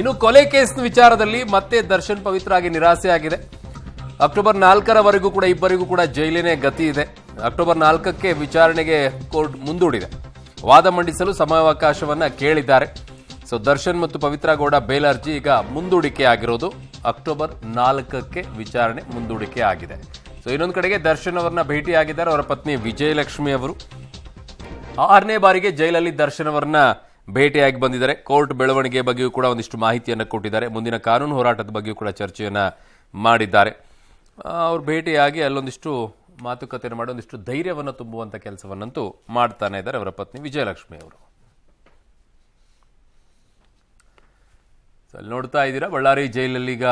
ಇನ್ನು ಕೊಲೆ ಕೇಸ್ ವಿಚಾರದಲ್ಲಿ ಮತ್ತೆ ದರ್ಶನ್ ಪವಿತ್ರ ಆಗಿ ನಿರಾಸೆಯಾಗಿದೆ. ಅಕ್ಟೋಬರ್ 4ರವರೆಗೂ ಕೂಡ ಇಬ್ಬರಿಗೂ ಕೂಡ ಜೈಲಿನೇ ಗತಿ ಇದೆ. ಅಕ್ಟೋಬರ್ 4ಕ್ಕೆ ವಿಚಾರಣೆಗೆ ಕೋರ್ಟ್ ಮುಂದೂಡಿದೆ. ವಾದ ಮಂಡಿಸಲು ಸಮಯಾವಕಾಶವನ್ನ ಕೇಳಿದ್ದಾರೆ. ಸೊ ದರ್ಶನ್ ಮತ್ತು ಪವಿತ್ರ ಗೌಡ ಬೇಲ್ ಅರ್ಜಿ ಈಗ ಮುಂದೂಡಿಕೆ ಆಗಿರೋದು. ಅಕ್ಟೋಬರ್ 4ಕ್ಕೆ ವಿಚಾರಣೆ ಮುಂದೂಡಿಕೆ ಆಗಿದೆ. ಸೊ ಇನ್ನೊಂದು ಕಡೆಗೆ ದರ್ಶನ್ ಅವರನ್ನ ಭೇಟಿಯಾಗಿದ್ದಾರೆ ಅವರ ಪತ್ನಿ ವಿಜಯಲಕ್ಷ್ಮಿ ಅವರು. 6ನೇ ಬಾರಿಗೆ ಜೈಲಲ್ಲಿ ದರ್ಶನ್ ಅವರನ್ನ ಭೇಟಿಯಾಗಿ ಬಂದಿದ್ದಾರೆ. ಕೋರ್ಟ್ ಬೆಳವಣಿಗೆ ಬಗ್ಗೆಯೂ ಕೂಡ ಒಂದಿಷ್ಟು ಮಾಹಿತಿಯನ್ನು ಕೊಟ್ಟಿದ್ದಾರೆ. ಮುಂದಿನ ಕಾನೂನು ಹೋರಾಟದ ಬಗ್ಗೆಯೂ ಕೂಡ ಚರ್ಚೆಯನ್ನ ಮಾಡಿದ್ದಾರೆ. ಅವ್ರು ಭೇಟಿಯಾಗಿ ಅಲ್ಲೊಂದಿಷ್ಟು ಮಾತುಕತೆಯನ್ನು ಮಾಡಿ ಒಂದಿಷ್ಟು ಧೈರ್ಯವನ್ನು ತುಂಬುವಂತ ಕೆಲಸವನ್ನಂತೂ ಮಾಡ್ತಾನೆ ಇದ್ದಾರೆ ಅವರ ಪತ್ನಿ ವಿಜಯಲಕ್ಷ್ಮಿ ಅವರು. ಅಲ್ಲಿ ನೋಡ್ತಾ ಇದ್ದೀರಾ, ಬಳ್ಳಾರಿ ಜೈಲಲ್ಲಿ ಈಗ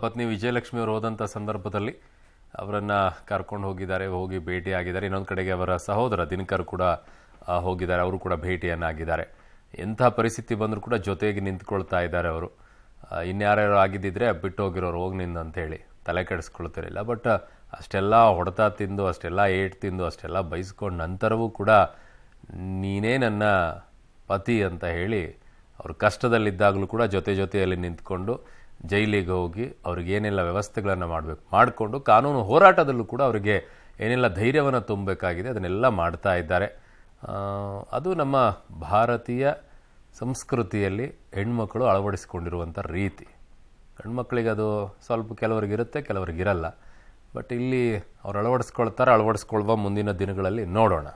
ಪತ್ನಿ ವಿಜಯಲಕ್ಷ್ಮಿ ಅವರು ಹೋದಂಥ ಸಂದರ್ಭದಲ್ಲಿ ಅವರನ್ನ ಕರ್ಕೊಂಡು ಹೋಗಿದ್ದಾರೆ, ಹೋಗಿ ಭೇಟಿಯಾಗಿದ್ದಾರೆ. ಇನ್ನೊಂದು ಕಡೆಗೆ ಅವರ ಸಹೋದರ ದಿನಕರ್ ಕೂಡ ಹೋಗಿದ್ದಾರೆ, ಅವರು ಕೂಡ ಭೇಟಿಯನ್ನಾಗಿದ್ದಾರೆ. ಎಂಥ ಪರಿಸ್ಥಿತಿ ಬಂದರೂ ಕೂಡ ಜೊತೆಗೆ ನಿಂತ್ಕೊಳ್ತಾ ಇದ್ದಾರೆ ಅವರು. ಇನ್ಯಾರ್ಯಾರು ಆಗಿದ್ದಿದ್ರೆ ಬಿಟ್ಟು ಹೋಗಿರೋರು ಹೋಗಿ ನಿಂದು ಅಂತೇಳಿ ತಲೆ ಕೆಡಿಸ್ಕೊಳ್ತಿರಲಿಲ್ಲ. ಬಟ್ ಅಷ್ಟೆಲ್ಲ ಹೊಡೆತ ತಿಂದು, ಅಷ್ಟೆಲ್ಲ ಏಟ್ ತಿಂದು, ಅಷ್ಟೆಲ್ಲ ಬೈಸ್ಕೊಂಡು ನಂತರವೂ ಕೂಡ ನೀನೇ ನನ್ನ ಪತಿ ಅಂತ ಹೇಳಿ ಅವರು ಕಷ್ಟದಲ್ಲಿದ್ದಾಗಲೂ ಕೂಡ ಜೊತೆಯಲ್ಲಿ ನಿಂತ್ಕೊಂಡು ಜೈಲಿಗೆ ಹೋಗಿ ಅವ್ರಿಗೆ ಏನೆಲ್ಲ ವ್ಯವಸ್ಥೆಗಳನ್ನು ಮಾಡಿಕೊಂಡು ಕಾನೂನು ಹೋರಾಟದಲ್ಲೂ ಕೂಡ ಅವರಿಗೆ ಏನೆಲ್ಲ ಧೈರ್ಯವನ್ನು ತುಂಬಬೇಕಾಗಿದೆ ಅದನ್ನೆಲ್ಲ ಮಾಡ್ತಾ ಇದ್ದಾರೆ. ಅದು ನಮ್ಮ ಭಾರತೀಯ ಸಂಸ್ಕೃತಿಯಲ್ಲಿ ಹೆಣ್ಮಕ್ಳು ಅಳವಡಿಸಿಕೊಂಡಿರುವಂಥ ರೀತಿ. ಹೆಣ್ಮಕ್ಳಿಗೆ ಅದು ಸ್ವಲ್ಪ ಕೆಲವರಿಗಿರುತ್ತೆ, ಕೆಲವರಿಗಿರಲ್ಲ. ಬಟ್ ಇಲ್ಲಿ ಅವ್ರು ಅಳವಡಿಸ್ಕೊಳ್ತಾರೆ, ಅಳವಡಿಸ್ಕೊಳ್ಳುವ ಮುಂದಿನ ದಿನಗಳಲ್ಲಿ ನೋಡೋಣ.